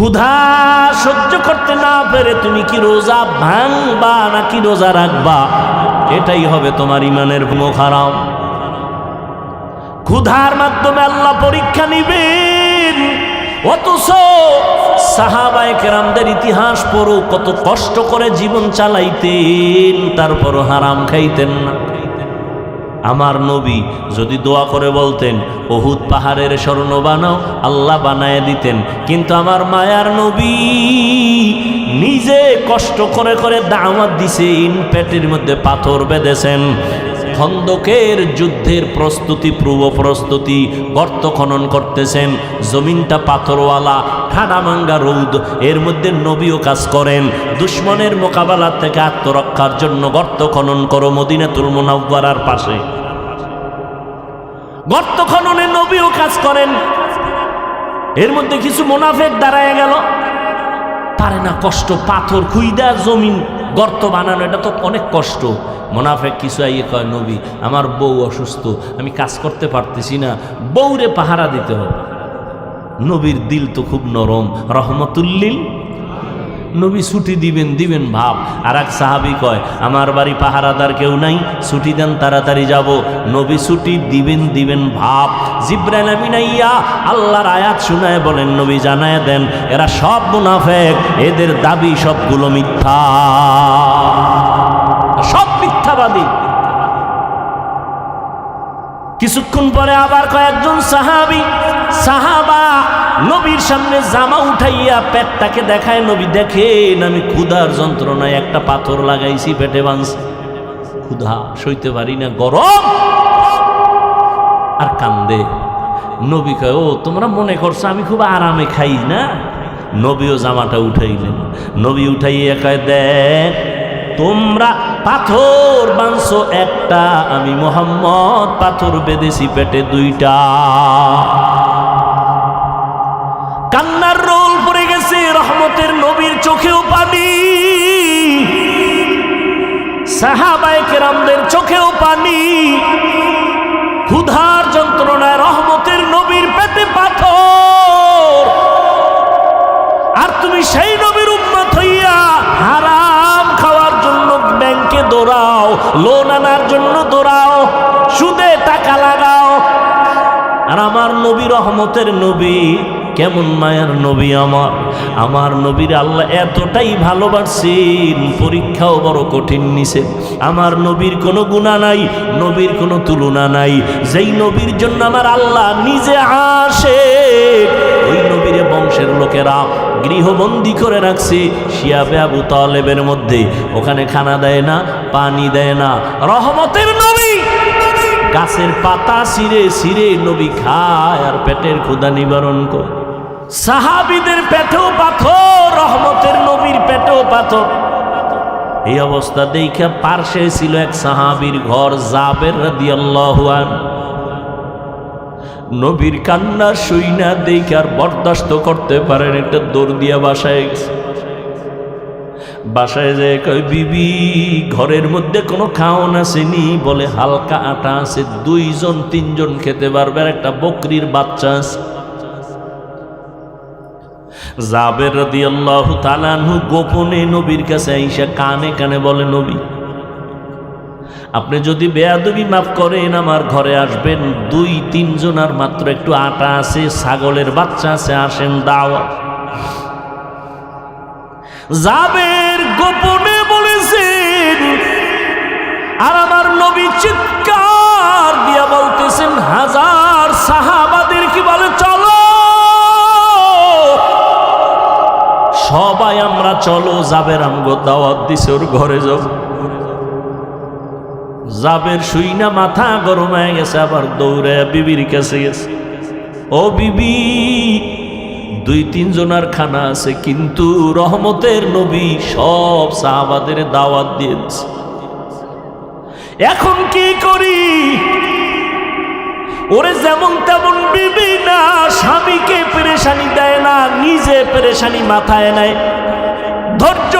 ক্ষুধা সহ্য করতে না পেরে তুমি কি রোজা ভাঙবা নাকি রোজা রাখবা, এটাই হবে তোমার ইমানের মুখারাম। ক্ষুধার মাধ্যমে আল্লাহ পরীক্ষা নিবেন। অথচ সাহাবায়ে কেরামদের ইতিহাস পড়ো, কত কষ্ট করে জীবন চালাইতেন, তারপরও হারাম খাইতেন না। আমার নবী যদি দোয়া করে বলতেন উহুদ পাহাড়ের স্বর্ণ বানাও, আল্লাহ বানায় দিতেন। কিন্তু আমার মায়ার নবী নিজে কষ্ট করে করে দাওয়াত দিছেন, পেটের মধ্যে পাথর বেঁধেছেন। খন্দকের যুদ্ধের প্রস্তুতি, পূর্ব প্রস্তুতি, গর্ত খনন করতেছেন, জমিনটা পাথরওয়ালা, ঠাডামাঙ্গা রৌদ, এর মধ্যে নবীও কাজ করেন। দুশ্মনের মোকাবেলা থেকে আত্মরক্ষার জন্য গর্ত খনন করো মদিনাতুল মুনাওয়ারার পাশে। গর্ত খননে নবীও কাজ করেন। এর মধ্যে কিছু মুনাফিক দাঁড়ায় গেল, পারে না, কষ্ট, পাথর খুইদা জমিন গর্ত বানানো, এটা তো অনেক কষ্ট। মুনাফিক কিছু আইয়ে কয় নবী আমার বউ অসুস্থ, আমি কাজ করতে পারতেছি না, বউরে পাহারা দিতে হবে। নবীর দিল তো খুব নরম, রহমতুল্লিল। নবী ছুটি দিবেন ভাব। আর এক সাহাবি কয় আমার বাড়ি পাহারাদার কেউ নাই, ছুটি দেন তাড়াতাড়ি যাব। নবী ছুটি দিবেন ভাব। জিবরাইল আমিন আইয়া আল্লাহর আয়াত শুনায় বলেন নবী জানায় দেন এরা সব মুনাফিক, এদের দাবি সবগুলো মিথ্যা, সব মিথ্যাবাদী। কিছুক্ষণ পরে আবার কয়েকজন সাহাবা নবীর সামনে জামা উঠাইয়া পেটটাকে দেখায়। নবী দেখেন আমি ক্ষুধার যন্ত্রণায় একটা পাথর লাগাইছি, পেটে বাঁধছি, ক্ষুধা সইতে পারি না, গরম, আর কান্দে। নবী কয় ও তোমরা মনে করছো আমি খুব আরামে খাই না? নবীও জামাটা উঠাইলেন। নবী উঠাইয়া কয় দেখ তোমরা পাথর বাঁধছো একটা, আমি মুহাম্মদ পাথর বেঁধেছি পেটে দুইটা। কান্নার রোল পড়ে গেছে, রহমতের নবীর চোখেও পানি, সাহাবায়ে কেরামদের চোখেও পানি। ক্ষুধার যন্ত্রণায় রহমতের নবীর পেটে পাথর, আর তুমি সেই নবীর উম্মত হইয়া হারাম খাওয়ার জন্য ব্যাংকে দৌড়াও, লোন আনার জন্য দৌড়াও, সুদে টাকা লাগাও। আর আমার নবী রহমতের নবী, কেমন মায়ার নবী আমার নবীর আল্লাহ এতটাই ভালোবাসেন, পরীক্ষাও বড় কঠিন নিছেন। আমার নবীর কোনো গুনাহ নাই, নবীর কোনো তুলনা নাই। যেই নবীর জন্য আমার আল্লাহ নিজে আশিক, ওই নবীর বংশের লোকেরা গৃহবন্দী করে রাখছে শিয়াবে আবু তালেবের মধ্যে। ওখানে খানা দেয় না, পানি দেয় না। রহমতের নবী গাছের পাতা ছিঁড়ে নবী খায় আর পেটের ক্ষুধা নিবারণ করে। সাহাবীদের পেটেও পাথর, রহমতের নবীর পেটেও পাথর। এই অবস্থা দেখে পার্শ্বে ছিল এক সাহাবীর ঘর, জাবের রাদিয়াল্লাহু আনহু। নবীর কান্না শুইনা দেখে আর বরদাস্ত করতে পারেন, একটা দৌড় দিয়া বাসায় গেছে। বাসায় যে কয় বিবি ঘরের মধ্যে কোনো খাওন আসেনি? বলে হালকা আটা আছে, 2-3 খেতে পারবে, আর একটা বকরির বাচ্চা আছে। জাবের রাদিয়াল্লাহু তাআলা আনহু গোপনে নবীর কাছে আইসা কানে কানে বলে নবী আপনি যদি বেয়াদবি মাফ করেন আমার ঘরে আসবেন, 2-3 জনার মাত্র একটু আটা আছে, ছাগলের বাচ্চা আছে, আসেন দাওয়াত। জাবের গোপনে বলেছেন, আর আমার নবী চিৎকার দিয়া বলতেছেন হাজার সাহাবাদের কি বলে চলো, সবাই আমরা চলো। জাবের আমগো দাওয়াত দিছে, ওর ঘরে যাও। জাবের শুইনা মাথা গরম হয়ে গেছে, আবার দৌড়ে বিবির কাছে গেছে। ও বিবি 2-3 জনার খানা আছে, কিন্তু রহমতের নবী সব সাহাবাদের দাওয়াত দিয়েছে, এখন কি করি? ওরে যেমন তেমন বিবি না, স্বামীকে পেরেশানি দেয় না, নিজে পেরেশানি মাথায় নেয়। ধৈর্য,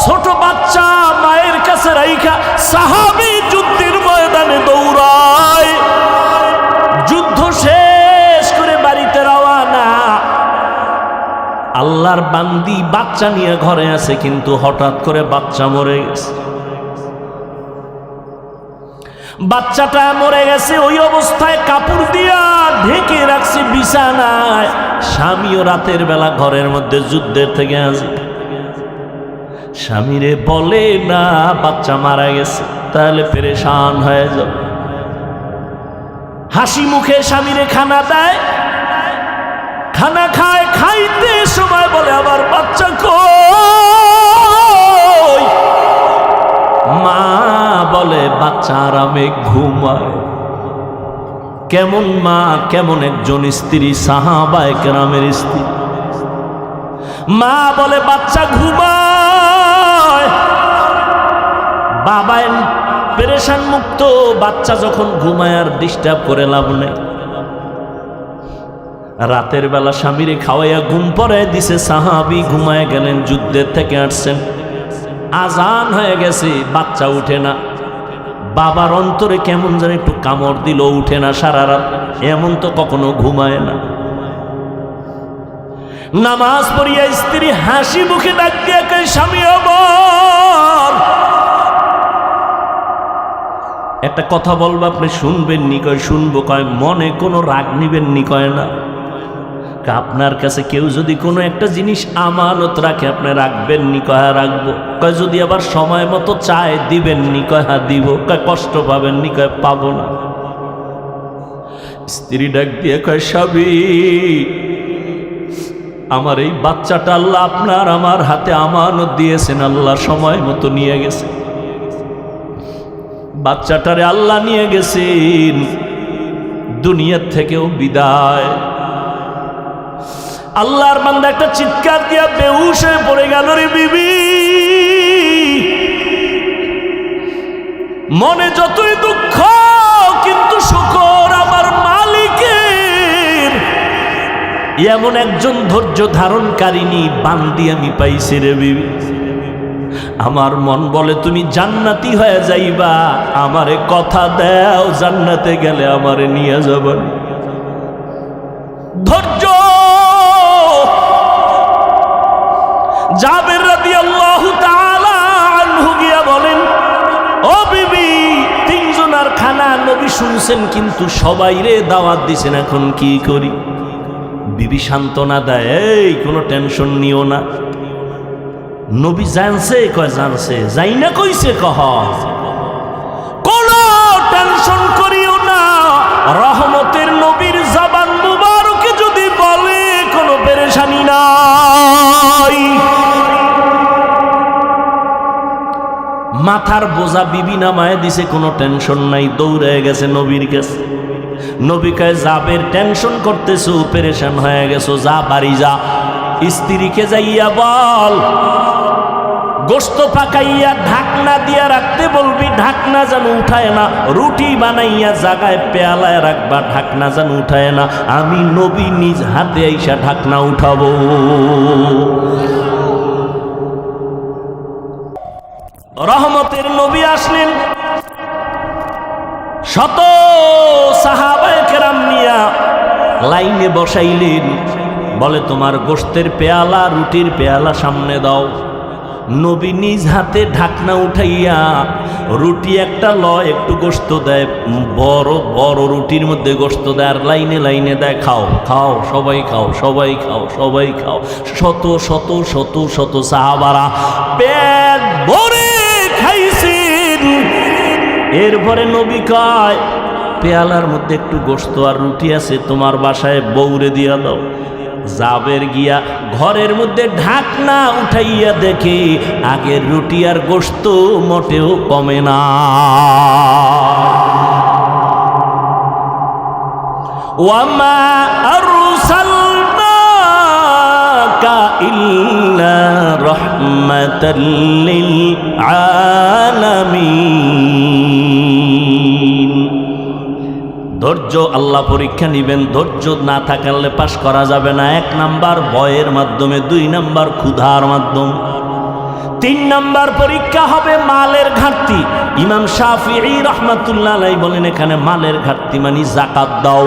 ছোট বাচ্চা মায়ের কাছে রাইখা সাহাবী যুদ্ধের ময়দানে দৌড়ায়। যুদ্ধ শেষ করে বাড়িতে আল্লাহর বান্দি বাচ্চা নিয়ে ঘরে আছে, কিন্তু হঠাৎ করে বাচ্চা মরে গেছে। বাচ্চাটা মরে গেছে, ওই অবস্থায় কাপড় দিয়া ঢেকে রাখছে বিছানায়। স্বামীও রাতের বেলা ঘরের মধ্যে যুদ্ধের থেকে আসে। স্বামীরে বলে না বাচ্চা মারা গেছে, তাহলে পেরেশান হয়ে যাবে। হাসি মুখে স্বামীরে খানা দেয়, খানা খায়, খাইতে সময় বলে আবার বাচ্চা কই? মা বলে বাচ্চা আরামে ঘুমায়। কেমন মা, কেমন একজন স্ত্রী, সাহাবায়ে কেরামের স্ত্রী। মা বলে বাচ্চা ঘুমায়, বাবা পেরেশান মুক্ত। বাচ্চা যখন ঘুমায় আর ডিস্টার্ব করে লাভ নেই। রাতের বেলা স্বামীরে খাওয়াইয়া ঘুম পড়ায় দিছে, সাহাবী ঘুমায় গেলেন, যুদ্ধের থেকে আসছেন। আজান হয়ে গেছে, বাচ্চা উঠে না। বাবার অন্তরে কেমন যেন একটু কামড় দিল, উঠে না সারা রাত। এমন তো কখনো ঘুমায় না। নামাজ পড়িয়া স্ত্রী হাসি মুখে ডাক দিয়া কয়, স্বামী আমার একটা কথা বলবো, আপনি শুনবেন নি? কয় শুনবো। কয় মনে কোনো রাগ নিবেন নি? কয় না। আপনার কাছে কেউ যদি কোনো একটা জিনিস আমানত রাখে, আপনি রাখবেন নি? কয় রাখবো। কয় যদি আবার সময় মতো চায় দিবেন নি? কয় হ্যাঁ দিব। কয় কষ্ট পাবেন নি? কয় পাবো না। স্ত্রী ডাক দিয়ে কয়, স্বামী আমার এই বাচ্চাটা আল্লাহ আপনার আমার হাতে আমানত দিয়েছেন, আল্লাহ সময় মতো নিয়ে গেছে। বাচ্চাটারে আল্লাহ নিয়ে গেছেন, দুনিয়ার থেকেও বিদায়। আল্লাহর বান্দা একটা চিৎকার দিয়া বেহুশ হয়ে পড়ে গেল। রে বিবি, মনে যতই দুঃখ, কিন্তু শুকর আমার মালিকের এমন একজন ধৈর্য ধারণকারিনী বান্দি আমি পাইছি। রে বিবি, আমার মন বলে তুমি জান্নাতি হয়ে যাইবা, আমারে কথা দাও, জান্নাতে গেলে আমারে নিয়ে যাবেন। ধৈর্য। জাবের রাদিয়াল্লাহু তাআলা আনহু গিয়া বলেন, ও বিবি, তিনজনার খানা নবী শুনছেন, কিন্তু সবাইরে দাওয়াত দিছেন, এখন কি করি? বিবি সান্ত্বনা দেয়, এই কোনো টেনশন নিও না। নবী জানছে? কয় জানছে। যাই না কইছে? কহ কোনো টেনশন করিও না। রহমতের নবীর জবান মুবারকে যদি বলে, কোনো পেরেশানি নাই। মাথার বোঝা বিবি নামায় দিছে, কোনো টেনশন নাই। দৌড়ে গেছে নবীর কাছে। নবী কয়, জাবের টেনশন করতেছো, পেরেশান হয়ে গেছো, যা বাড়ি যা। স্ত্রীকে যাইয়া বল, গোস্ত পাকাইয়া ঢাকনা দিয়া রাখতে বলবি, ঢাকনা যেন উঠায় না। রুটি বানাইয়া জাগায় পেয়ালায় রাখবা, ঢাকনা যেন উঠায় না। আমি নবী নিজ হাতে আইসা ঢাকনা উঠাবো। রহমতের নবী আসলেন, শত সাহাবায়ে কেরাম নিয়া লাইনে বসাইলেন। বলে তোমার গোস্তের পেয়ালা, রুটির পেয়ালা সামনে দাও। নবী নিজ হাতে ঢাকনা উঠাইয়া রুটি একটা লয়, একটু গোস্ত দেয়, বড় বড় রুটির মধ্যে গোস্ত দেয়, আর লাইনে লাইনে দেয়, খাও খাও, সবাই খাও, সবাই খাও, সবাই খাও। শত শত শত শত সাহাবারা পেট ভরে খাইছেন। এরপরে নবী কয়, পেয়ালার মধ্যে একটু গোস্ত আর রুটি আছে, তোমার বাসায় বউরে দিয়া দাও। জাবের গিয়া ঘরের মধ্যে ঢাকনা উঠাইয়া দেখে আগের রুটি আর গোস্ত মোটেও কমে না। ওয়ামা আরসালনাকা ইল্লা রাহমাতাল লিল আলামিন। ধৈর্য, আল্লাহ পরীক্ষা নিবেন। ধৈর্য না থাকলে পাশ করা যাবে না। 1 নাম্বার ভয়ের মাধ্যমে, 2 নাম্বার ক্ষুধার মাধ্যমে, তিন নাম্বার পরীক্ষা হবে মালের ঘাটতি। ইমাম শাফিঈ রাহমাতুল্লাহ আলাইহি বলেন এখানে মালের ঘাটতি মানে যাকাত দাও।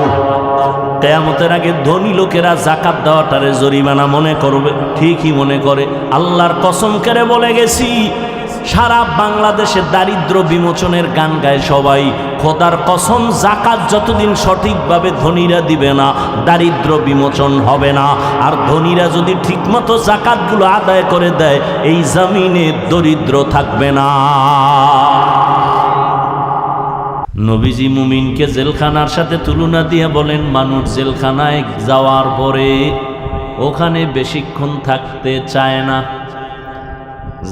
কিয়ামতের আগে ধনী লোকেরা যাকাত দেওয়াটারে জরিমানা মনে করবে, ঠিকই মনে করে। আল্লাহর কসম করে বলে গেছি, সারা বাংলাদেশে দারিদ্র বিমোচনের গান গায় সবাই। খোদার কসম, যাকাত যতদিন সঠিকভাবে ধনীরা দিবে না, দারিদ্র বিমোচন হবে না। আর ধনীরা যদি ঠিকমতো যাকাতগুলো আদায় করে দেয়, এই জমিনে দরিদ্র থাকবে না। নবীজি মুমিনকে জেলখানার সাথে তুলনা দিয়ে বলেন, মানুষ জেলখানায় যাওয়ার পরে ওখানে বেশিক্ষণ থাকতে চায় না।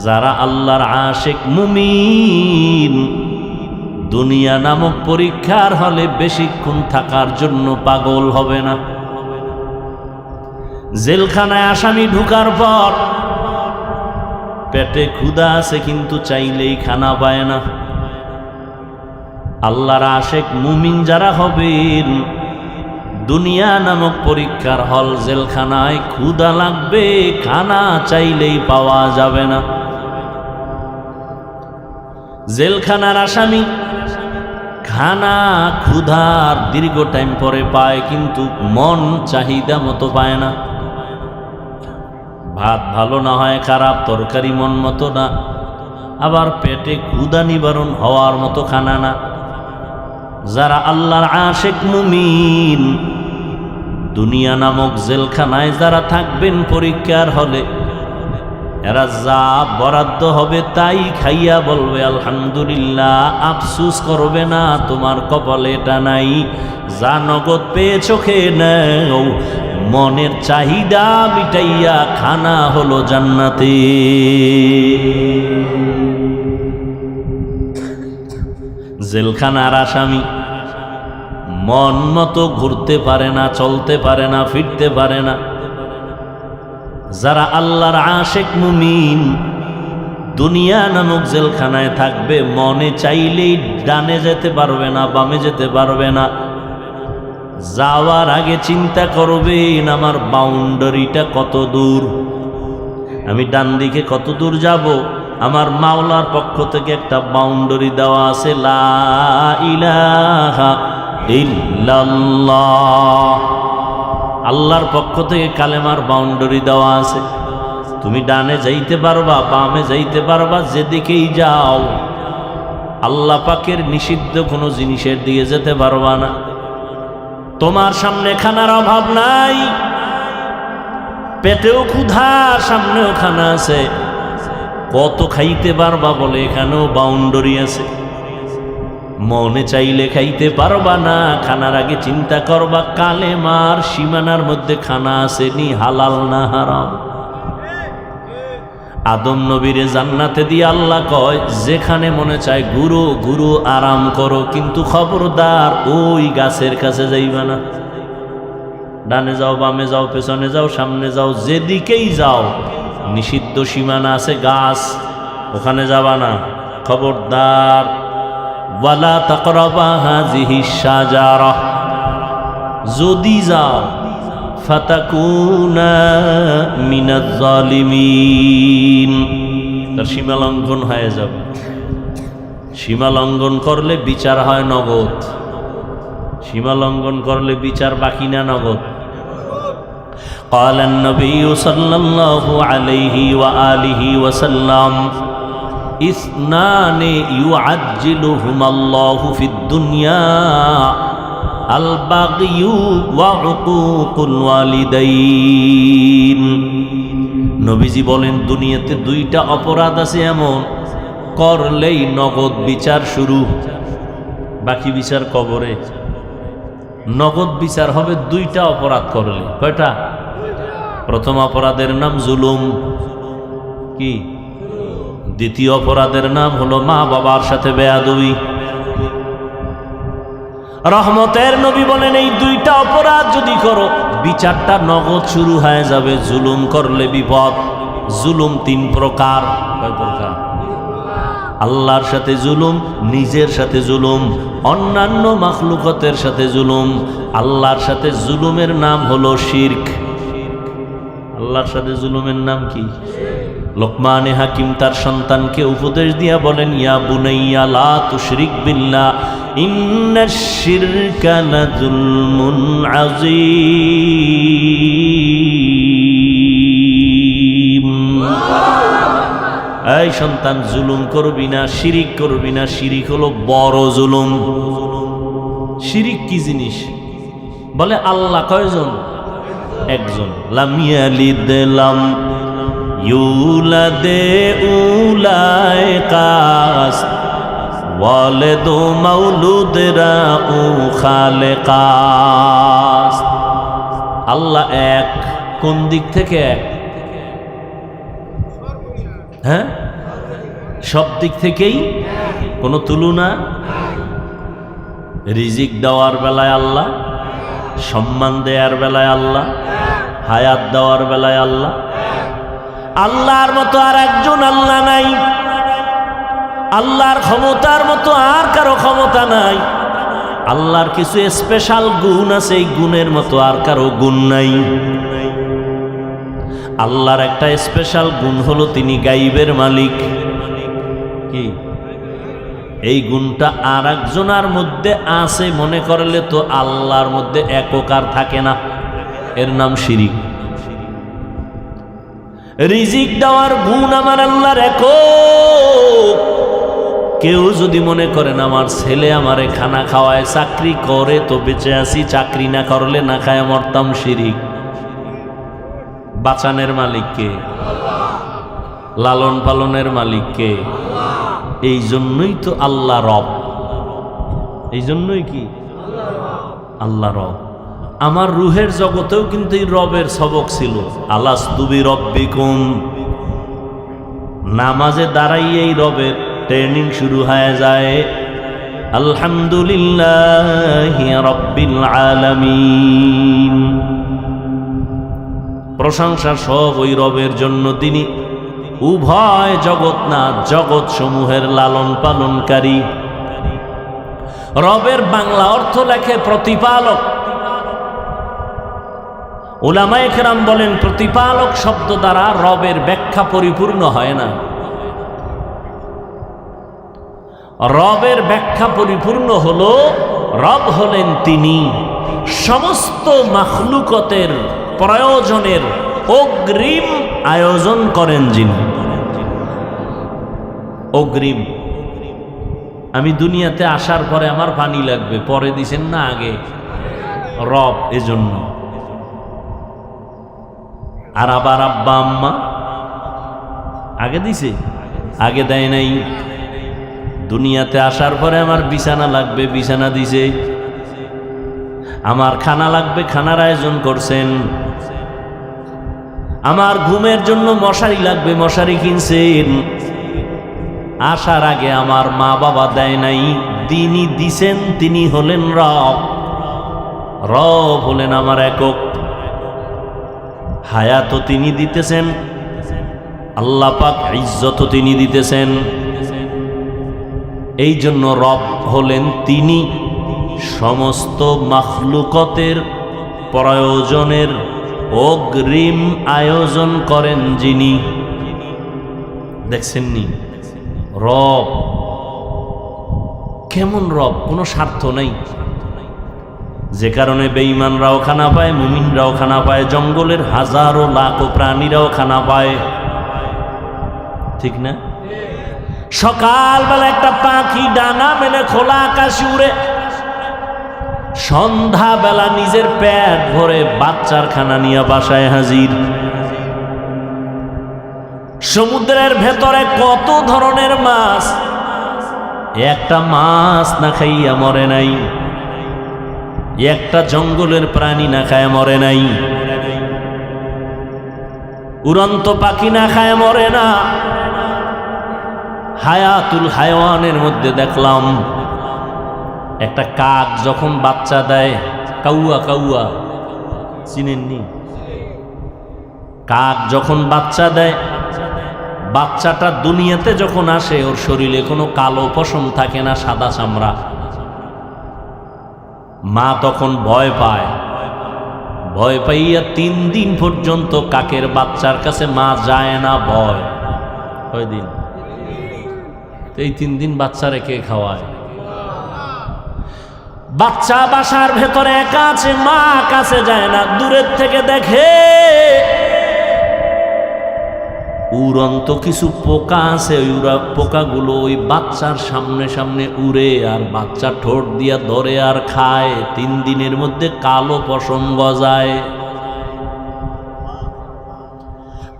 যারা আল্লাহর আশিক মুমিন, দুনিয়া নামক পরীক্ষার হলে বেশিক্ষণ থাকার জন্য পাগল হবে না। জেলখানায় আসামি ঢুকার পর পেটে ক্ষুধা আছে কিন্তু চাইলেই খানা পায় না। আল্লাহর আশিক মুমিন যারা হবেন, দুনিয়া নামক পরীক্ষার হল জেলখানায় ক্ষুধা লাগবে, খানা চাইলেই পাওয়া যাবে না। জেলখানার আসামি খানা ক্ষুধার দীর্ঘ টাইম পরে পায়, কিন্তু মন চাহিদা মতো পায় না। ভাত ভালো না হয় খারাপ, তরকারি মন মতো না, আবার পেটে ক্ষুধা নিবারণ হওয়ার মতো খানা না। যারা আল্লাহর আশিক মুমিন, দুনিয়া নামক জেলখানায় যারা থাকবেন পরীক্ষার হলে, এরা যা বরাদ্দ হবে তাই খাইয়া বলবে আলহামদুলিল্লাহ, আফসুস করবে না তোমার কপালে এটা নাই। যা নগদ পেয়েছো খেয়ে নাও, মনের চাহিদা মিটাইয়া খানা হলো জান্নাতে। জেলখানার আসামি মন মতো ঘুরতে পারে না, চলতে পারে না, ফিরতে পারে না। যারা আল্লাহর আশিক মুমিন, দুনিয়া নামক জেলখানায় থাকবে, মনে চাইলেই ডানে যেতে পারবে না, বামে যেতে পারবে না। যাওয়ার আগে চিন্তা করবেন আমার বাউন্ডারিটা কত দূর, আমি ডান দিকে কত দূর যাব। আমার মাওলার পক্ষ থেকে একটা বাউন্ডারি দেওয়া আছে, লা ইলাহা ইল্লাল্লাহ। আল্লাহর পক্ষ থেকে কালেমার বাউন্ডারি দেওয়া আছে। তুমি ডানে যাইতে পারবা, বামে যাইতে পারবা, যেদিকেই যাও আল্লাহ পাকের নিষিদ্ধ কোনো জিনিসের দিকে যেতে পারবা না। তোমার সামনে খানার অভাব নাই, পেটেও ক্ষুধা, সামনেও খানা আছে, কত খাইতে পারবা বলে এখানেও বাউন্ডারি আছে। মনে চাইলে খাইতে পারবা না, খানার আগে চিন্তা করবা কালেমার সীমানার মধ্যে খানা আছে নি, হালাল না হারাম। আদম নবীরে জান্নাতে দিয়ে আল্লাহ কয়, যেখানে মনে চায় ঘুরো ঘুরো, আরাম করো, কিন্তু খবরদার ওই গাছের কাছে যাইবা না। ডানে যাও, বামে যাও, পেছনে যাও, সামনে যাও, যেদিকেই যাও নিষিদ্ধ সীমানা আছে, গাছ, ওখানে যাবা না, খবরদার। ওয়ালা তাকরাবা হাযিহিশ শাজারা, যদি যাও ফাতাকুনা মিনাজ জালিমিন, তার সীমা লঙ্ঘন হয়ে যাবে। সীমা লঙ্ঘন করলে বিচার হয় নগদ, সীমা লঙ্ঘন করলে বিচার বাকি না নগদ। قال النبي صلى الله عليه وآله وسلم اثنان يعجلهما الله في الدنيا البغي وعقوق الوالدين। নবীজি বলেন, দুনিয়াতে দুইটা অপরাধ আছে এমন, করলেই নগদ বিচার শুরু, বাকি বিচার কবরে। নগদ বিচার হবে দুইটা অপরাধ করলে। কয়টা? প্রথম অপরাধের নাম জুলুম, কি? দ্বিতীয় অপরাধের নাম হলো মা বাবার সাথে বেয়াদবি। রহমতের নবী বলেন, এই দুইটা অপরাধ যদি করো, বিচারটা নগদ শুরু হয়ে যাবে। জুলুম করলে বিপদ। জুলুম তিন প্রকার। কয় প্রকার? আল্লাহর সাথে জুলুম, নিজের সাথে জুলুম, অন্যান্য মাখলুকতের সাথে জুলুম। আল্লাহর সাথে জুলুমের নাম হলো শিরক। আল্লাহর সাথে জুলুমের নাম কি? লোকমানে হাকিম তার সন্তানকে উপদেশ দিয়া বলেন, ইয়া বুনাইয়া লা তুশরিক বিল্লাহ ইন্নাশ শিরকা লাযুলমুন আযীম। এই সন্তান, জুলুম করবি না, শিরিক করবি না। শিরিক হলো বড় জুলুম। শিরিক কি জিনিস? বলে আল্লাহ কয়জন? একজন। লাম ইয়ালিদ লাম ইউলাদে উলায় কাস ওয়ালিদু মাউলুদরা উ খালেকাস। আল্লাহ এক। কোন দিক থেকে এক? হ্যাঁ, সব দিক থেকেই, কোনো তুলনা। রিজিক দেওয়ার বেলায় আল্লাহ, সম্মান দেওয়ার বেলায় আল্লাহ, হায়াত দেওয়ার বেলায় আল্লাহ। আল্লাহর মতো আর একজন আল্লাহ নাই। আল্লাহর ক্ষমতার মতো আর কারো ক্ষমতা নাই। আল্লাহর কিছু স্পেশাল গুণ আছে, এই গুণের মতো আর কারো গুণ নাই। আল্লাহর একটা স্পেশাল গুণ হলো তিনি গাইবের মালিক। কি এই গুণটা আর একজনের মধ্যে আছে মনে করলে তো আল্লাহর মধ্যে এককার থাকে না, এর নাম শিরিক। রিজিক দেওয়ার গুণ আমার আল্লাহর একক। কেউ যদি মনে করেন আমার ছেলে আমারে খানা খাওয়ায়, চাকরি করে তো বেঁচে আছি, চাকরি না করলে না খায় মরতাম, শিরিক। বাঁচানের মালিককে, লালন পালনের মালিককে। এই জন্যই তো আল্লাহ রব। এই জন্যই কি আল্লাহ রব। আমার রুহের জগতেও কিন্তু এই রবের সবক ছিল। আলাস্তু বিরব্বিকুম, নামাজে দাঁড়াইয়ে এই রবের ট্রেনিং শুরু হয়ে যায়। আলহামদুলিল্লাহি রাব্বিল আলামিন। প্রশংসা সব ওই রবের জন্য, তিনি উভয় জগৎনাথ, জগৎ সমূহের লালন পালনকারী। রবের বাংলা অর্থ লেখে প্রতিপালক। উলামায়ে কেরাম বলেন প্রতিপালক শব্দ দ্বারা রবের ব্যাখ্যা পরিপূর্ণ হয় না। রবের ব্যাখ্যা পরিপূর্ণ হলো, রব হলেন তিনি সমস্ত মাখলুকতের প্রয়োজনের অগ্রিম আয়োজন করেন যিনি। অগ্রিম। আমি দুনিয়াতে আসার পরে আমার পানি লাগবে, পরে দিছেন না আগে? রব এজন্য। আর আবার আব্বা আম্মা আগে দিছে? আগে দেয় নাই। দুনিয়াতে আসার পরে আমার বিছানা লাগবে, বিছানা দিছে। আমার খানা লাগবে, খানার আয়োজন করছেন। আমার ঘুমের জন্য মশারি লাগবে, মশারি কিনছেন। আসার আগে আমার মা বাবা দেয় নাই, তিনি দিছেন। তিনি হলেন রব। রব হলেন আমার একক। হায়াতও তিনি দিতেছেন, আল্লাহ পাক ইজ্জতও তিনি দিতেছেন। এই জন্য রব হলেন তিনি সমস্ত মাখলুকতের প্রয়োজনের অগ্রিম আয়োজন করেন যিনি। দেখছেননি রব কেমন রব? কোনো স্বার্থ নাই। যে কারণে বেঈমানরাও খানা পায়, মুমিনরাও খানা পায়, জঙ্গলের হাজারো লাখো প্রাণীরাও খানা পায়। ঠিক না? সকালবেলা একটা পাখি ডানা মেলে খোলা আকাশে উড়ে, সন্ধ্যাবেলা নিজের পেট ভরে বাচ্চার খানা নিয়ে বাসায় হাজির। সমুদ্রের ভেতরে কত ধরনের মাছ, একটা মাছ না খাইয়া মরে নাই। একটা জঙ্গলের প্রাণী না খায় মরে নাই। উড়ন্ত পাখি না খায় মরে না। হায়াতুল হায়ওয়ানের মধ্যে দেখলাম একটা কাক যখন বাচ্চা দেয়, কাউয়া কাউয়া চিনেননি? কাক যখন বাচ্চা দেয়, বাচ্চাটা দুনিয়াতে যখন আসে ওর শরীরে কোনো কালো পশম থাকে না, সাদা চামড়া। মা তখন ভয় পায়, ভয় পাইয়া 3 দিন পর্যন্ত কাকের বাচ্চার কাছে মা যায় না। ভয় কয় দিন? এই 3 দিন বাচ্চারে কে খাওয়ায়? বাচ্চা বাসার ভেতরে একা আছে, মা কাছে যায় না, দূরের থেকে দেখে উড়ন্ত কিছু পোকা আছে, ওই পোকাগুলো ওই বাচ্চার সামনে সামনে উড়ে আর বাচ্চা ঠোঁট দিয়া ধরে আর খায়। 3 দিনের মধ্যে কালো পশম গজায়।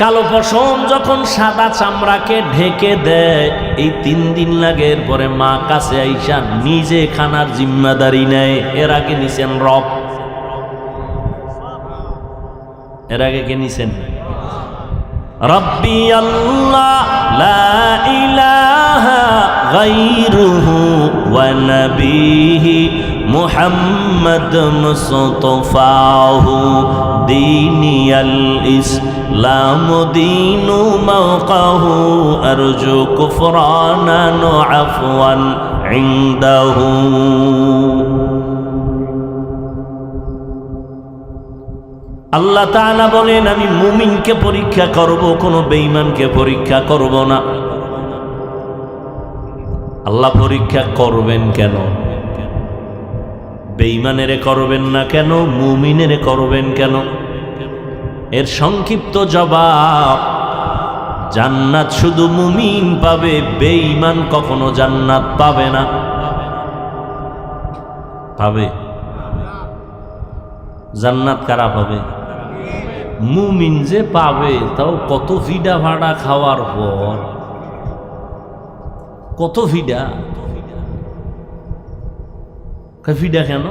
কালো পশম যখন সাদা চামড়াকে ঢেকে দেয়, এই 3 দিন লাগে। এরপরে মা কাছে আইসা নিজে খানার জিম্মাদারি নেয়। এর আগে নিছেন রব, এর আগে কে নিছেন? রব্বি আল্লাহ লা ইলাহা গায়রুহু ওয়া নবিহি মুহাম্মদ মুস্তাফাহু দীনিয়াল ইসলাম দীনু মাওকাহু আরজু কুফরানান আফওয়ান ইনদাহু। আল্লাহ তাআলা বলেন, আমি মুমিনকে পরীক্ষা করব, কোনো বেঈমানকে পরীক্ষা করব না। আল্লাহ পরীক্ষা করবেন কেন? বেঈমানেরে করবেন না কেন? মুমিনেরে করবেন কেন? এর সংক্ষিপ্ত জবাব, জান্নাত শুধু মুমিন পাবে, বেঈমান কখনো জান্নাত পাবে না। পাবে? জান্নাত কারা পাবে? মুমিন যে পাবে, তাও কত ভিডা ভাড়া খাওয়ার পর, কত ভিডা। ভিডা কেন?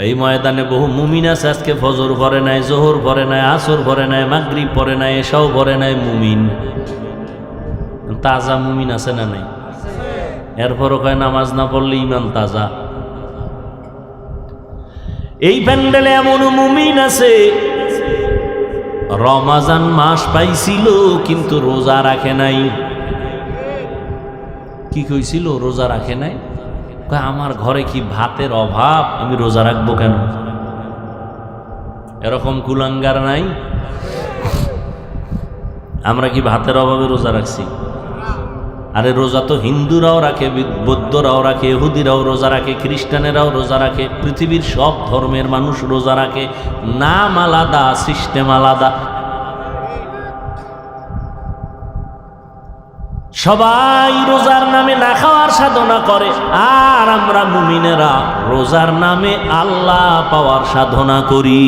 এই ময়দানে বহু মুমিন আছে আজকে ফজর পড়ে নাই, জোহর পড়ে নাই, আসর পড়ে নাই, মাগরিব পড়ে নাই, এশাও পড়ে নাই। মুমিন, তাজা মুমিন আছে না নাই? এরপরও কয় নামাজ না পড়লে ইমান তাজা। এই প্যান্ডেলে এমন মুমিন আছে রমাজান মাস পাইছিল কিন্তু রোজা রাখে নাই। কি কইছিল? রোজা রাখে নাই। আমার ঘরে কি ভাতের অভাব, আমি রোজা রাখবো কেন? এরকম কুলাঙ্গার নাই? আমরা কি ভাতের অভাবে রোজা রাখছি? আরে রোজা তো হিন্দুরাও রাখে, বৌদ্ধরাও রাখে, ইহুদিরাও রোজা রাখে, খ্রিস্টানেরাও রোজা রাখে, পৃথিবীর সব ধর্মের মানুষ রোজা রাখে। নাম আলাদা, সিস্টেম আলাদা। সবাই রোজার নামে না খাওয়ার সাধনা করে, আর আমরা মুমিনেরা রোজার নামে আল্লাহ পাওয়ার সাধনা করি।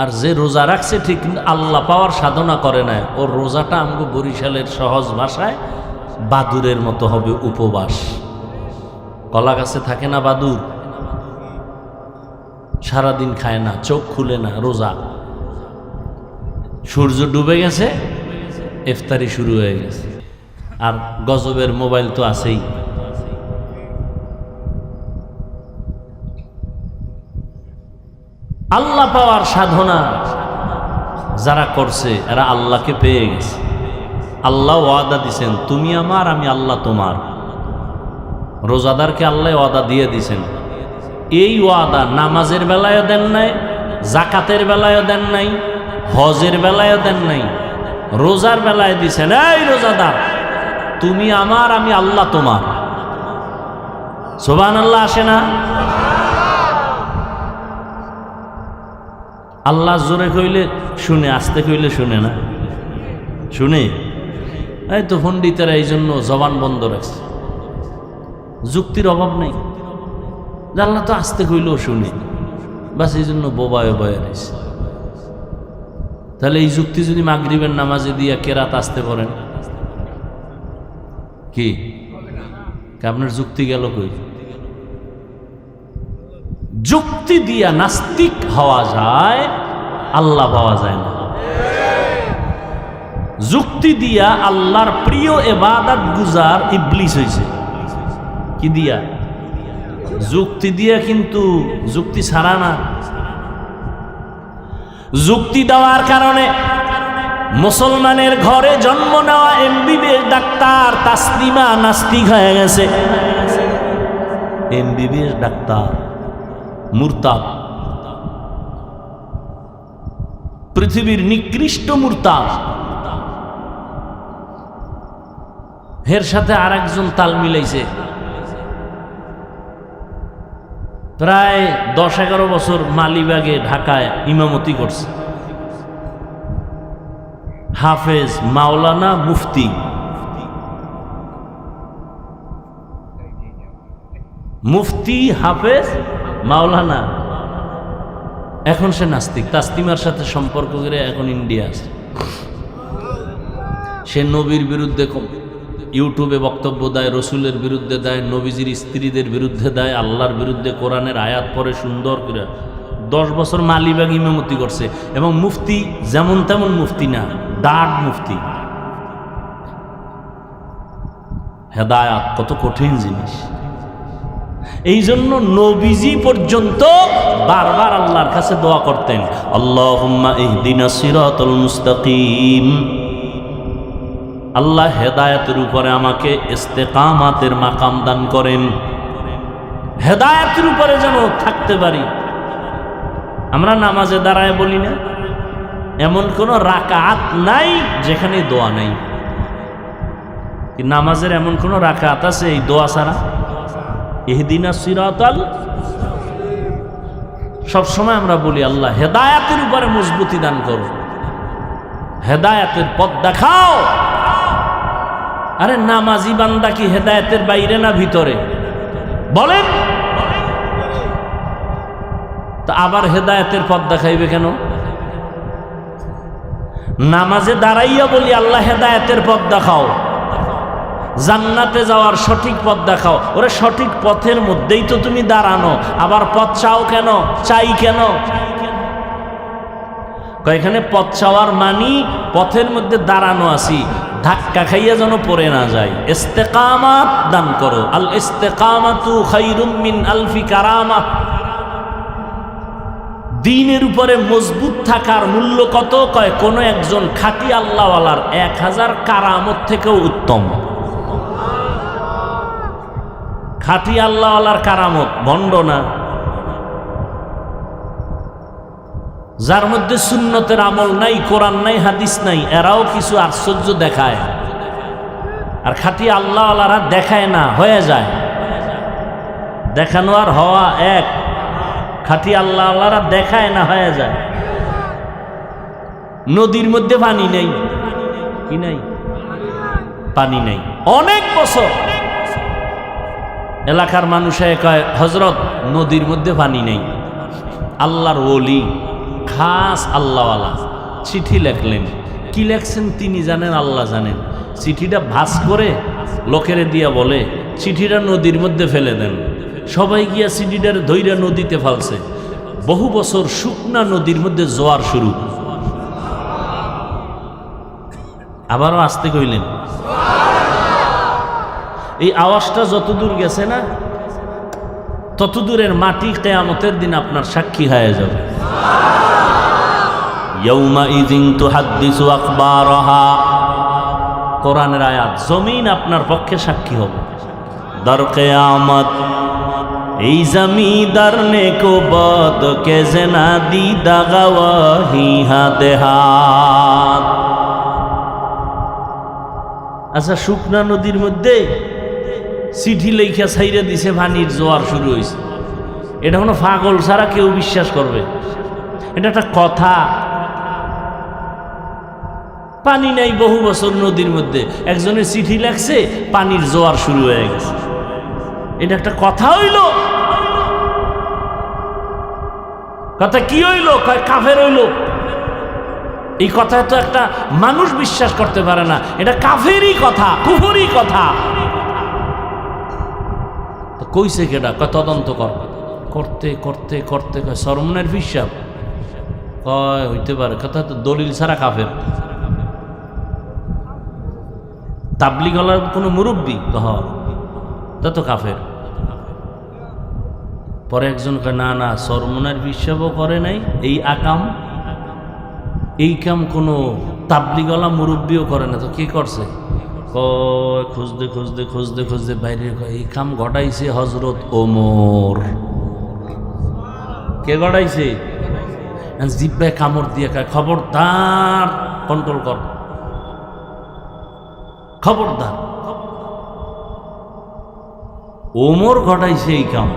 আর যে রোজা রাখছে ঠিক আল্লাহ পাওয়ার সাধনা করে না, ওর রোজাটা আমগো বরিশালের সহজ ভাষায় বাদুরের মতো হবে, উপবাস। কলা গাছে থাকে না বাদুর, সারাদিন খায় না, চোখ খুলে না, রোজা। সূর্য ডুবে গেছে, ইফতারি শুরু হয়ে গেছে। আর গজবের মোবাইল তো আছেই। আল্লাহ পাওয়ার সাধনা যারা করছে এরা আল্লাহকে পেয়ে গেছে। আল্লাহ ওয়াদা দিছেন, তুমি আমার, আমি আল্লাহ তোমার। রোজাদারকে আল্লাহ ওয়াদা দিয়ে দিছেন। এই ওয়াদা নামাজের বেলায়ও দেন নাই, জাকাতের বেলায়ও দেন নাই, হজের বেলায়ও দেন নাই, রোজার বেলায় দিছেন, এই রোজাদার তুমি আমার, আমি আল্লাহ তোমার। সুবহানাল্লাহ আসে না? আল্লাহ জোরে কইলে শুনে, আস্তে কইলে শুনে না। শুনে? এই তো পণ্ডিতেরা এই জন্য জবান বন্ধ রাখছে, যুক্তির অভাব নেই। আল্লাহ তো আস্তে কইলেও শুনে, বাস এই জন্য বোবায় বয়ে রয়েছে। তাহলে এই যুক্তি যদি মাগরিবের নামাজে দিয়া কেরাত আসতে করেন, কি আপনার যুক্তি গেল কই? যুক্তি দিয়া নাস্তিক হওয়া যায়, আল্লাহ পাওয়া যায় না। যুক্তি দিয়া আল্লাহর প্রিয় ইবাদত গুজার ইবলিস হয়েছে। কি দিয়া? যুক্তি দিয়া, কিন্তু যুক্তি ছাড়া না। যুক্তি দেওয়ার কারণে মুসলমানের ঘরে জন্ম নেওয়া এমবিবিএস ডাক্তার তাসলিমা নাস্তিক হয়ে গেছে। MBBS ডাক্তার, মুরতাদ, পৃথিবীর নিকৃষ্ট মুরতাদ। এর সাথে আর একজন তাল মিলাইছে, প্রায় 10-11 বছর মালিবাগে ঢাকায় ইমামতি করছে। হাফেজ, মাওলানা, মুফতি। মুফতি, হাফেজ, মাওলানা। এখন সে নাস্তিক, তাসলিমার সাথে সম্পর্ক করে এখন ইন্ডিয়া আছে। সে নবীর বিরুদ্ধে ইউটিউবে বক্তব্য দেয়, রসুলের বিরুদ্ধে দেয়, নবীজির স্ত্রীদের বিরুদ্ধে দেয়, আল্লাহর বিরুদ্ধে কোরআনের আয়াত পড়ে সুন্দর করে। 10 বছর মালিবাগ ইমামতি করছে, এবং মুফতি যেমন তেমন মুফতি না, দাঁড় মুফতি। হেদায়াত কত কঠিন জিনিস। এই জন্য নবীজি পর্যন্ত বারবার আল্লাহর কাছে দোয়া করতেন, আল্লাহুম্মা ইহদিনাস সিরাতাল মুস্তাকিম। আল্লাহ হেদায়েতের উপরে আমাকে ইস্তেকামাতের মাকাম দান করেন, হেদায়েতের উপরে যেন থাকতে পারি। আমরা নামাজে দাঁড়ায় বলি না, এমন কোন রাকাত নাই যেখানে দোয়া নাই। নামাজের এমন কোন রাকাত আছে এই দোয়া ছাড়া? ইহদিনাস সিরাতাল, সবসময় আমরা বলি আল্লাহ হেদায়েতের উপরে মজবুতি দান করো, হেদায়েতের পথ দেখাও। আরে নামাজি বান্দা কি হেদায়েতের বাইরে না ভিতরে? বলেন তো, আবার হেদায়েতের পথ দেখাইবে কেন? নামাজে দাঁড়াইয়া বলি আল্লাহ হেদায়েতের পথ দেখাও, জান্নাতে যাওয়ার সঠিক পথ দেখাও। ওরে সঠিক পথের মধ্যেই তো তুমি দাঁড়ানো, আবার পথ চাও কেন? চাই কেন? এখানে পথ চাওয়ার মানি পথের মধ্যে দাঁড়ানো আছি, ধাক্কা খাইয়া যেন পড়ে না যায়। ইস্তেকামাত দান করো। আল ইস্তেকামাতু খায়রুম মিন আলফি কারামা। দ্বীনের উপরে মজবুত থাকার মূল্য কত? কয় কোন একজন খাঁটি আল্লাহওয়ালার 1000 কারামত থেকেও উত্তম। খাঁটি আল্লাহওয়ালার কারামত, ভণ্ড না। যার মধ্যে সুন্নতের আমল নাই, কোরআন নাই, হাদিস নাই, এরাও কিছু আশ্চর্য দেখায়। আর খাঁটি আল্লাহওয়ালারা দেখায় না, হয়ে যায়। দেখানো আর হওয়া এক। খাঁটি আল্লাহওয়ালারা দেখায় না, হয়ে যায়। নদীর মধ্যে পানি নেই, কি নাই? পানি নেই অনেক বছর। এলাকার মানুষে কয় হযরত নদীর মধ্যে পানি নেই। আল্লাহর ওলি, খাস আল্লাহওয়ালা চিঠি লেখলেন। কি লেখছেন তিনি জানেন, আল্লাহ জানেন। চিঠিটা ভাঁজ করে লোকেরে দিয়া বলে চিঠিটা নদীর মধ্যে ফেলে দেন। সবাই গিয়া চিঠিটার ধইরা নদীতে ফেলছে। বহু বছর শুকনা নদীর মধ্যে জোয়ার শুরু। আবারও আসতে কইলেন। এই আওয়াজটা যত দূর গেছে না, তত দূরের মাটি কিয়ামতের দিন আপনার সাক্ষী হয়ে যাবে। ইয়াউমাইযিন তুহাদ্দিসু আখবারাহা, কোরআনের আয়াত। জমিন আপনার পক্ষে সাক্ষী হবে। দর কিয়ামত এই জমিদার নে কো বদ কে জেনা দিদা গওয়াহি হাতে হাত। আচ্ছা, শুকনা নদীর মধ্যে চিঠি লেখা ছাইরা দিছে, পানির জোয়ার শুরু হয়েছে। এটা কোনো পাগল ছাড়া কেউ বিশ্বাস করবে? এটা একটা কথা? পানি নাই বহু বছর নদীর মধ্যে, একজনের চিঠি লেখছে, পানির জোয়ার শুরু হয়ে গেছে। এটা একটা কথা হইল? কথা কি হইল? কয় কাফের হইল। এই কথায় তো একটা মানুষ বিশ্বাস করতে পারে না। এটা কাফেরই কথা, কুফরি কথা। তো কইছে কেডা? কয় তদন্ত কর। করতে করতে করতে কয় সরমনের হিসাব। কয় হইতে পারে, কথা তো দলিল ছাড়া কাফের। তাবলিগওয়ালার কোনো মুরব্বী কহ তা তো কাফের। পরে একজন কয় না না, সরমনের হিসাবও করে নাই, এই আকাম, এই কাম কোনো তাবলিগওয়ালা মুরব্বীও করে না। তো কি করছে? খুঁজতে খুঁজতে খুঁজতে খুঁজতে বাইরে এই কাম ঘটাইছে হজরত ওমর। কে ঘটাইছে? জিব্বায় কামড় দিয়ে কয়, খবরদার, কন্ট্রোল কর, খবরদার। ওমর ঘটাইছে এই কাম।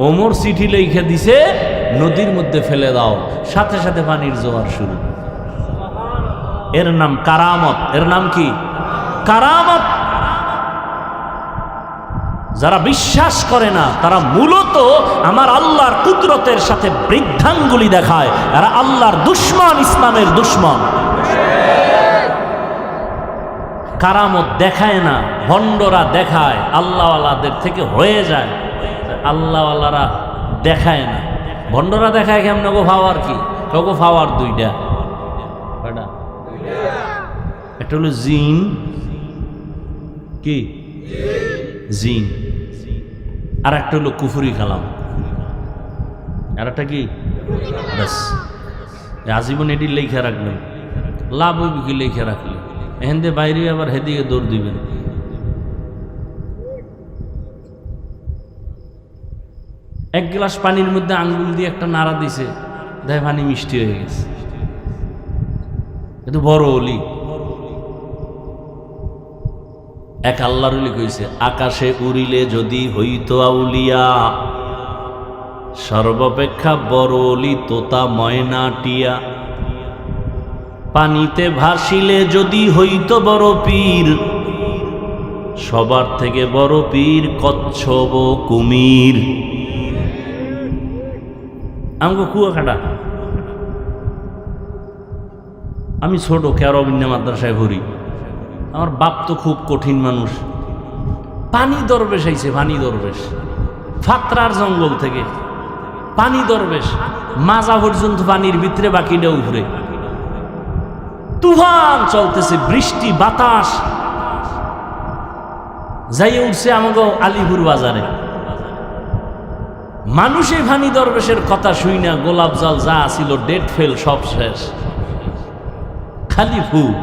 ওমর চিঠি লেখা দিছে, নদীর মধ্যে ফেলে দাও, সাথে সাথে পানির জোয়ার শুরু। এর নাম কারামত। এর নাম কি? কারামত। যারা বিশ্বাস করে না তারা মূলত আমার আল্লাহর কুদরতের সাথে বৃদ্ধাঙ্গুলি দেখায়। এরা আল্লাহর দুশ্মন, ইসলামের দুশ্মন। কারামত দেখায় না, ভণ্ডরা দেখায়, আল্লাহওয়ালাদের থেকে হয়ে যায়। আল্লাহওয়ালারা দেখায় না, ভণ্ডরা দেখায় কেমন গো? ফাওয়ার কি? গো ফাওয়ার দুইটা। একটা হলো জিন, কি জিন, আর একটা হলো কুফরি কালাম, আর একটা কি? ব্যাস, আজীবন এটি লেখা রাখবেন। লাভ হইবে কি লেখা রাখলে? এখান দিয়ে বাইরে আবার হেদিকে দৌড় দিবেন। এক গ্লাস পানির মধ্যে আঙ্গুল দিয়ে একটা নাড়া দিছে, দেখ পানি মিষ্টি হয়ে গেছে। এটা বড় অলি। এক আল্লাহর ওলি কইছে, আকাশে উড়িলে যদি হইতো আউলিয়া, সর্বাপেক্ষা বড় অলি তোতা ময়না টিয়া। পানিতে ভাসিলে যদি হইতো বড় পীর, সবার থেকে বড় পীর কচ্ছপ কুমির। আমাকে কুয়াকাটা, আমি ছোট কেরবিন্যা মাদ্রাসায় ঘুরি। আমার বাপ তো খুব কঠিন মানুষ। পানি দরবেশ আইছে, পানি দরবেশ, ফাতরার জঙ্গল থেকে পানি দরবেশ, মাজা পর্যন্ত পানির ভিতরে, বাকিটা উপরে। তুফান চলতেছে, বৃষ্টি বাতাস। যাইয়ে উঠছে আমাকে আলিপুর বাজারে। মানুষে ভানি দরবেশের কথা শুই না, গোলাপ জল যা ছিল ডেট ফেল, সব শেষ, খালি ফুক।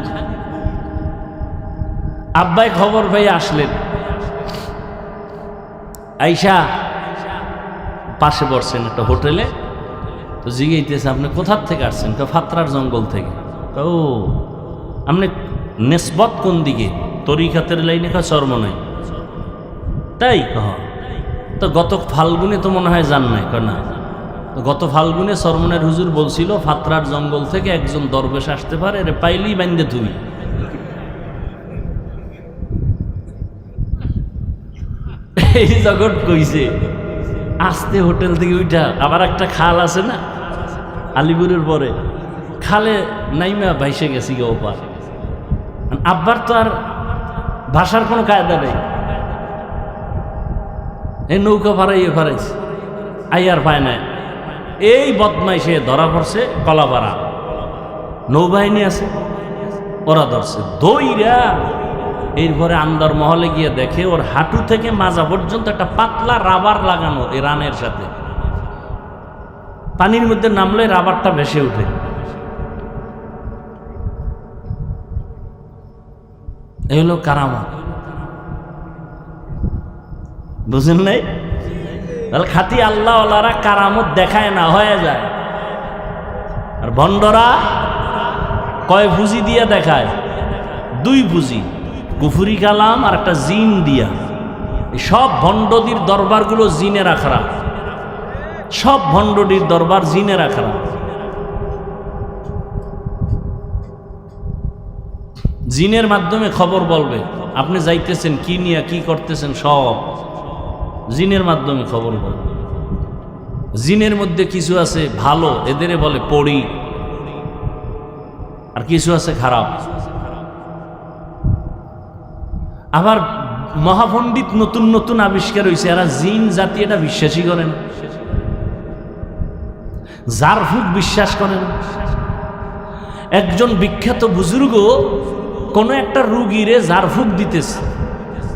আব্বাই খবর পেয়ে আসলেন, আইসা পাশে বসছেন একটা হোটেলে। তো জিজ্ঞাইতেছে, আপনি কোথার থেকে আসছেন? ফাতরার জঙ্গল থেকে। ও, আপনি নেসবত কোন দিকে? তরিকাতের লাইনে? চর্ম নাই। তাই তো গত ফাল্গুনে তো মনে হয় যান নাই? না, তো গত ফাল্গুনে সরমনের হুজুর বলছিল ফাতরার জঙ্গল থেকে একজন দরবেশ আসতে পারে, এর পাইলেই বান্ধে তুই। এই জগৎ কইছে। আসতে হোটেল থেকে উঠা আবার একটা খাল আছে না আলিপুরের পরে, খালে নাইমা ভাইসে গেছি গে ওপার। আব্বার তো আর ভাষার কোনো কায়দা নেই। এই নৌকা ফারাইছে, আইয়ার পায় না। এই বদমাইশে ধরা পড়ছে কলাপাড়া, নৌবাহিনী আছে, ওরা ধরছে দইরা। এরপরে আন্দার মহলে গিয়ে দেখে ওর হাঁটু থেকে মাজা পর্যন্ত একটা পাতলা রাবার লাগানো, এই রানের সাথে। পানির মধ্যে নামলে রাবারটা ভেসে উঠে। এই হলো কারামত। বুঝেন নাই? তাহলে খাতি আল্লাহ ওয়ালারা কারামত দেখায় না, হয়ে যায়। আর ভণ্ডরা কয় পুঁজি দিয়া দেখায়? দুই পুঁজি, কুফরি কালাম আর একটা জিন দিয়া। সব ভণ্ডদির দরবারগুলো জিনের আখড়া, সব ভণ্ডদির দরবার জিনের আখড়া। জিনের মাধ্যমে খবর বলবে, আপনি যাইতেছেন কি নিয়ে, কি করতেছেন, সব জিনের মাধ্যমে খবর বলবে। জিনের মধ্যে কিছু আছে ভালো, এদের বলে পড়ি, আর কিছু আছে খারাপ। আবার মহাপণ্ডিত নতুন নতুন আবিষ্কার হয়েছে, এরা জিন জাতি এটা বিশ্বাসই করেন, জারফুক বিশ্বাস করেন। একজন বিখ্যাত বুজুর্গ কোন একটা রুগীরে জারফুক দিতেছে,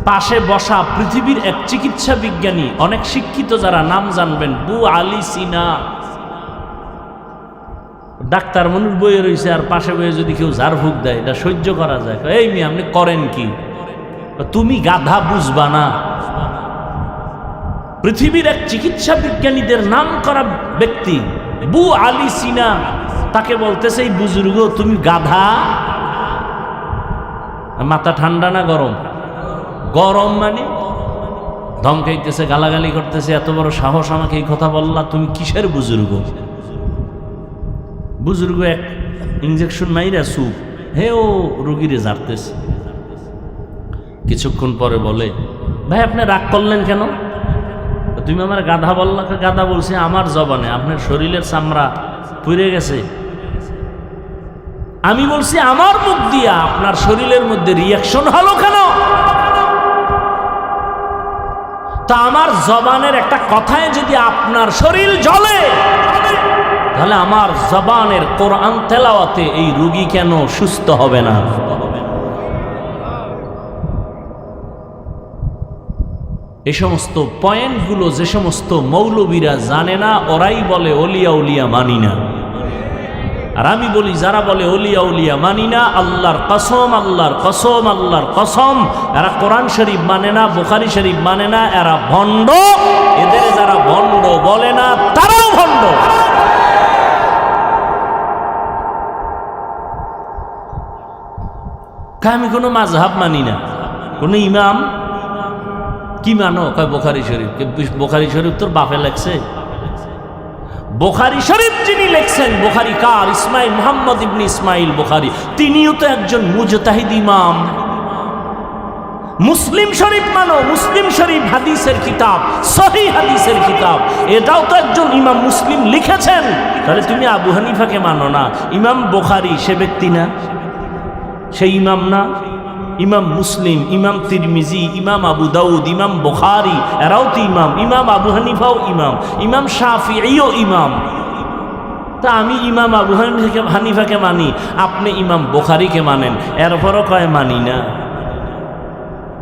পাশে বসা পৃথিবীর এক চিকিৎসা বিজ্ঞানী, অনেক শিক্ষিত, যারা নাম জানবেন, বু আলী সিনা, ডাক্তার মানুষ বইয়ে রয়েছে আর পাশে বইয়ে যদি কেউ ঝাড়ফুঁক দেয় এটা সহ্য করা যায়। এই মেয়ে আপনি করেন কি? তুমি গাধা, বুঝবা না। পৃথিবীর এক চিকিৎসা বিজ্ঞানীদের নাম করা ব্যক্তি বু আলী সিনা, তাকে বলতেছে এই বুজুর্গ তুমি গাধা। মাথা ঠান্ডা না গরম? গরম মানে ধমকাইতেছে, গালাগালি করতেছে, এত বড় সাহস আমাকে এই কথা বললা, তুমি কিসের বুজুর্গ? বুজুর্গ এক ইঞ্জেকশন মাইরা সুপ হে ও রুগীরে ঝাড়তেছে। কিছুক্ষণ পরে বলে, ভাই আপনি রাগ করলেন কেন? তুমি আমার গাধা বললা। গাধা বলছে আমার জবানে, আপনার শরীরের চামড়া পুড়ে গেছে। আমি বলছি আমার মুখ দিয়া, আপনার শরীরের মধ্যে রিয়াকশন হলো কেন? তা আমার জবানের একটা কথায় যদি আপনার শরীর জ্বলে, তাহলে আমার জবানের কোরআন তেলাওয়াতে এই রোগী কেন সুস্থ হবে না? এই সমস্ত পয়েন্টগুলো যে সমস্ত মৌলবীরা জানে না, ওরাই বলে ওলিয়া উলিয়া মানি না। আর আমি বলি যারা বলে ওলিয়া উলিয়া মানি না, আল্লাহর কসম, আল্লাহর কসম, আল্লাহর কসম, এরা কোরআন শরীফ মানে না, বুখারী শরীফ মানে না, এরা ভণ্ড। এদের যারা ভণ্ড বলে না তারাও ভণ্ড। আমি কোনো মাযহাব মানি না, কোনো ইমাম। কি মানো? কয় বুখারী শরীফ। বুখারী শরীফ তোর বাপে লেখছে? বুখারী শরীফ যিনি লেখছেন, বুখারী কার? ইসমাইল, মুহাম্মদ ইবনে ইসমাইল বুখারী। তিনিও তো একজন মুজতাহিদ ইমাম। মুসলিম শরীফ মানো, মুসলিম শরীফ হাদিসের কিতাব, সহিহ হাদিসের কিতাব, এটাও তো একজন ইমাম মুসলিম লিখেছেন। তাহলে তুমি আবু হানিফাকে মানো না। ইমাম বুখারী সে ব্যক্তি না? সেই ইমাম না? ইমাম মুসলিম, ইমাম তিরমিজি, ইমাম আবু দাউদ, ইমাম বুখারী, এরাও তো ইমাম। ইমাম আবু হানিফাও ইমাম, ইমাম শাফিঈও ইমাম। তা আমি ইমাম আবু হানিফাকে মানি, আপনি ইমাম বুখারীকে মানেন, এরপরও কয় মানি না।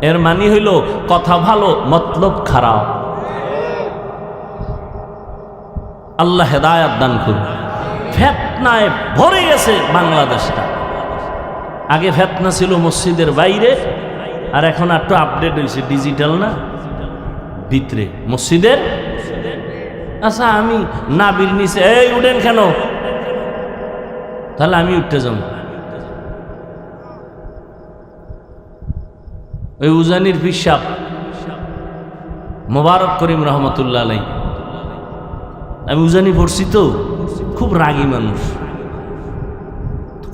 এর মানি হইল কথা ভালো মতলব খারাপ। আল্লাহ হেদায়েত দান করুন। ফিতনায় ভরে গেছে বাংলাদেশটা। আগে ফিতনা ছিল মসজিদের বাইরে, আর এখন একটু আপডেট হয়েছে, ডিজিটাল না, ভিতরে মসজিদের। আচ্ছা আমি নাবির নিচে, এই উঠেন কেন? তাহলে আমি উঠতে যাব। ওই উজানির পিসাব মোবারক করিম রহমতুল্লাহ আলাই, আমি উজানি পড়ছি তো, খুব রাগী মানুষ।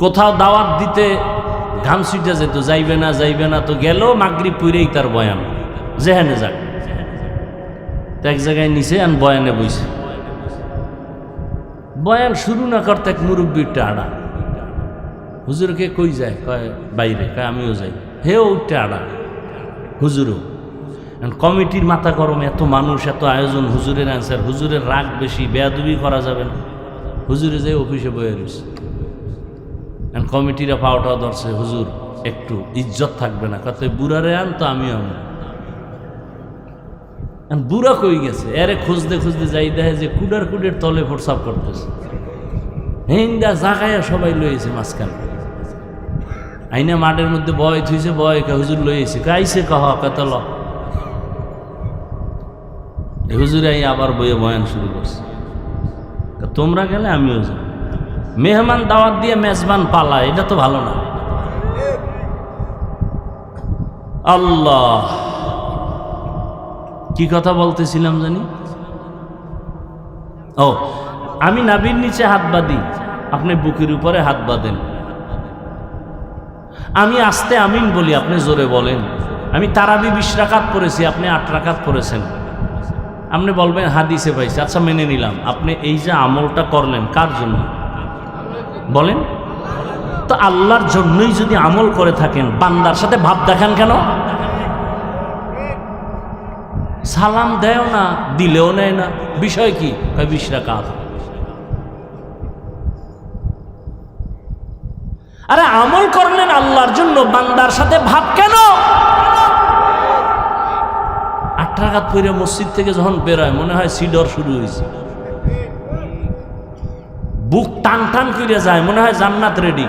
কোথাও দাওয়াত দিতে ঘাম ছুটে যেত, যাইবে না যাইবে না, তো গেল মাগরিব পুরেই তার বয়ান, যেখানে যাক। তো এক জায়গায় নিচে আন বয়ানে বইছে, বয়ান শুরু না করতে এক মুরব্বীর আড়া। হুজুরকে কই যায়? কয় বাইরে। কয় আমিও যাই। হেও উঠতে আড়া, হুজুরও। কমিটির মাথা গরম, এত মানুষ, এত আয়োজন, হুজুরের অ্যান্সার। হুজুরের রাগ বেশি, বেয়াদবি করা যাবে না। হুজুরে যে অফিসে বয়ে রয়েছে, কমিটিরা পাওয়াটাও ধরছে, হুজুর একটু ইজ্জত থাকবে না। কত বুড়ারে আন, তো আমিও আনি। বুড়া কই গেছে? এরে খুঁজতে খুঁজতে যাই, দেখে যে কুডার কুডের তলে প্রসাব করতেছে। হিন্দা জাগায়া সবাই লইয়েছে মাঝখানে। আইনা মাঠের মধ্যে বয় থুইছে, বয় হুজুর লইয়েছে, কাইছে কহ কতল। হুজুর আই আবার বইয়ে বয়ান শুরু করছে। তোমরা গেলে আমিও যাই। মেহমান দাওয়াত দিয়ে মেজবান পালা, এটা তো ভালো না। আল্লাহ, কি কথা বলতেছিলাম জানি? ও, আমি নাবির নিচে হাত বাঁধি, আপনি বুকের উপরে হাত বাঁধেন। আমি আস্তে আমিন বলি, আপনি জোরে বলেন। আমি তারাবি 20 রাকাত পড়েছি, আপনি 8 রাকাত পড়েছেন। আপনি বলবেন হাদিসে পাইছে, আচ্ছা মেনে নিলাম। আপনি এই যে আমলটা করলেন কার জন্য বলেন তো? আল্লাহর জন্যই যদি আমল করে থাকেন, বান্দার সাথে ভাব দেখান কেন? সালাম দেও না, দিলেও নেয় না, বিষয় কি? 20 রাকাত। আরে আমল করলেন আল্লাহর জন্য, বান্দার সাথে ভাব কেন? 8 রাকাত পড়ে মসজিদ থেকে যখন বেরোয় মনে হয় সিডর শুরু হয়েছে। বুক টান টান করে যায়, মনে হয় জান্নাত রেডি।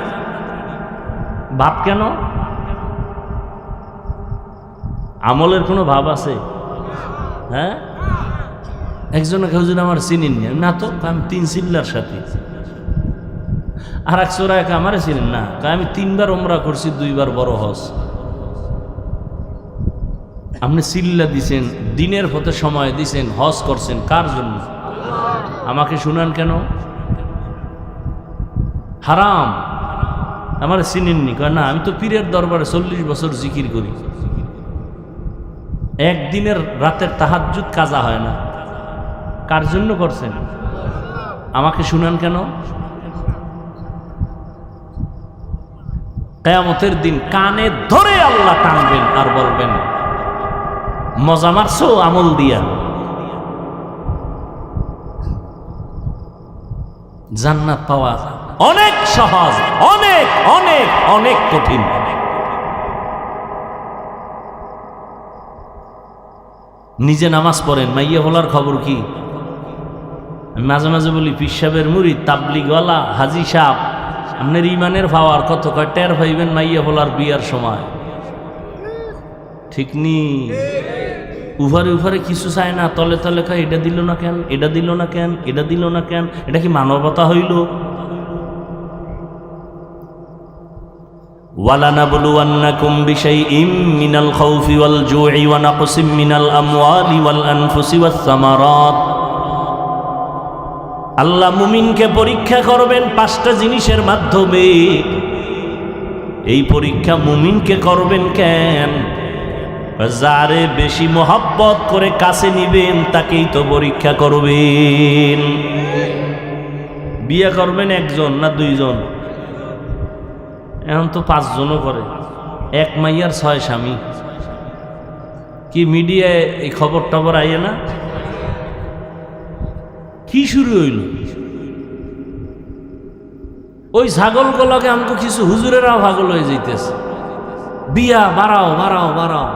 ভাব কেন? আমলের কোনো ভাব আছে? হ্যাঁ, একজনে হুজুর আমার চিনেন না তো, আমি 3 চিল্লার সাথে। আর এক চোরা একা আমারে চিনেন না, আমি 3 বার ওমরা করছি, 2 বার বড় হজ। আপনি চিল্লা দিছেন, দিনের পথে সময় দিছেন, হজ করছেন, কার জন্য? আমাকে শুনান কেন? হারাম। আমার চিনেননি? কয় না, আমি তো পীরের দরবারে 40 বছর জিকির করি, একদিনের রাতের তাহাজ্জুদ কাজা হয় না। কার জন্য করছেন? আমাকে শুনান কেন? কিয়ামতের দিন কানে ধরে আল্লাহ টানবেন আর বলবেন, মজা মারছো আমল দিয়া। জান্নাত পাওয়া অনেক সহজ, অনেক অনেক অনেক কঠিন। নিজে নামাজ পড়েন, মাইয়া হলার খবর কি? আমি মাঝে মাঝে বলি, পীর সাহেবের মুরিদ, তাবলিগওয়ালা, হাজি সাহেব, আপনার ইমানের পাওয়ার কত কয় টের পাইবেন মাইয়া হলার বিয়ার সময়। ঠিক নি? উভারে উভারে কিছু চায় না, তলে তলে কয় এটা দিল না কেন, এটা দিল না কেন, এটা দিল না কেন। এটা কি মানবতা হইল? ওয়ালানাবলুওয়ান্নাকুম বিশাইইম মিনাল খাউফি ওয়াল জুই ওয়া নাকসিম মিনাল আমওয়ালি ওয়াল আনফুসি ওয়াস সামারাত। আল্লাহ মুমিনকে পরীক্ষা করবেন 5টা জিনিসের মাধ্যমে। এই পরীক্ষা মুমিনকে করবেন কেন? যারে বেশি মোহাব্বত করে কাছে নিবেন তাকেই তো পরীক্ষা করবেন। বিয়ে করবেন 1 জন না 2 জন? এখন তো 5 জনও করে, 1 মাইয়ার 6 স্বামী। কি মিডিয়ায় এই খবর টবর আইয়ে না? কি শুরু হইল? ওই ছাগলগুলোকে আমাকে কিছু হুজুরেরাও পাগল হয়ে যাইতেছে, বিয়া বাড়াও বাড়াও বাড়াও।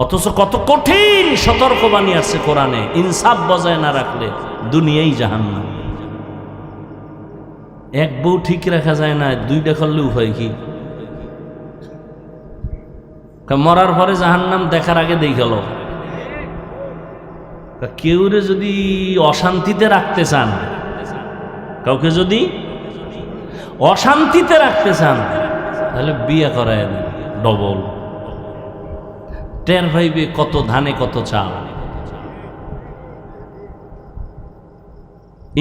অথচ কত কঠিন সতর্কবাণী আছে কোরআনে। ইনসাফ বজায় না রাখলে দুনিয়াই জাহান্নাম। 1 বউ ঠিক রাখা যায় না, 2টা করলে উপায় কি? মরার পরে জাহান্নাম দেখার আগে দেখাল। কেউরে যদি অশান্তিতে রাখতে চান, কাউকে যদি অশান্তিতে রাখতে চান, তাহলে বিয়ে করায় না, ডবল। টের ভাইবে কত ধানে কত চাল।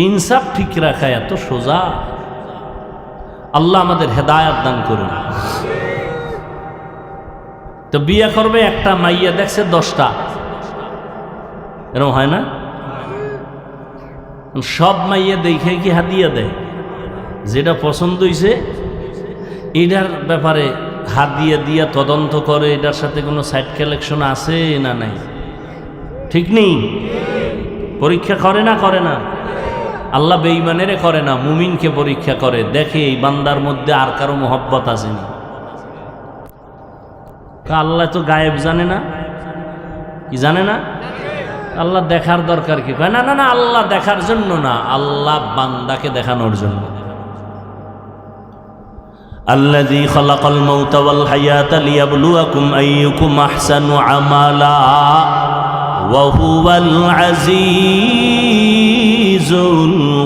ইনসাফ ঠিক রাখা এত সোজা। আল্লাহ আমাদের হেদায়াত দান করুন। তো বিয়ে করবে, একটা মাইয়া দেখছে 10টা, এরকম হয় না? সব মাইয়া দেখে কি হাদিয়া দেয়? যেটা পছন্দ হইছে এটার ব্যাপারে হাদিয়া দিয়া তদন্ত করে, এটার সাথে কোনো সাইড কালেকশন আছে না নাই। ঠিক নেই? পরীক্ষা করে না? করে না? আল্লাহ বেঈমানেরে করে না, মুমিনকে পরীক্ষা করে, দেখে এই বান্দার মধ্যে আর কারো মোহব্বত আছে না। আল্লাহ তো গায়েব জানে না? কি জানে না? আল্লাহ দেখার দরকার কি? না না না, আল্লাহ দেখার জন্য না, আল্লাহ বান্দাকে দেখানোর জন্য। আল্লাযী খালাকাল মাউতা ওয়াল হায়াতা লিয়াবলুয়াকুম আইয়ুকুম আহসানু আমালা ওয়া হুয়াল আজিজুল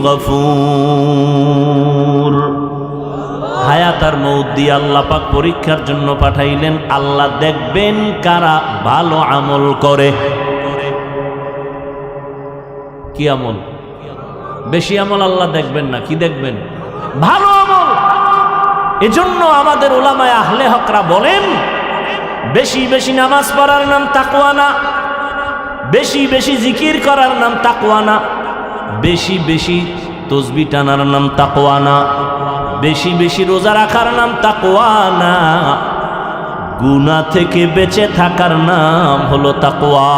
গফুর। হায়াত আর মউত দিয়ে আল্লাহ পাক পরীক্ষার জন্য পাঠাইলেন। আল্লাহ দেখবেন কারা ভালো আমল করে। কি আমল? বেশি আমল আল্লাহ দেখবেন না, কি দেখবেন? ভালো আমল। এজন্য আমাদের উলামায়ে আহলে হকরা বলেন, বেশি বেশি নামাজ পড়ার নাম তাকওয়া না, বেশি বেশি জিকির করার নাম তাকওয়া না, বেশি বেশি তাসবিহ টানার নাম তাকওয়া না, বেশি বেশি রোজা রাখার নাম তাকওয়া না, গুনাহ থেকে বেঁচে থাকার নাম হলো তাকওয়া।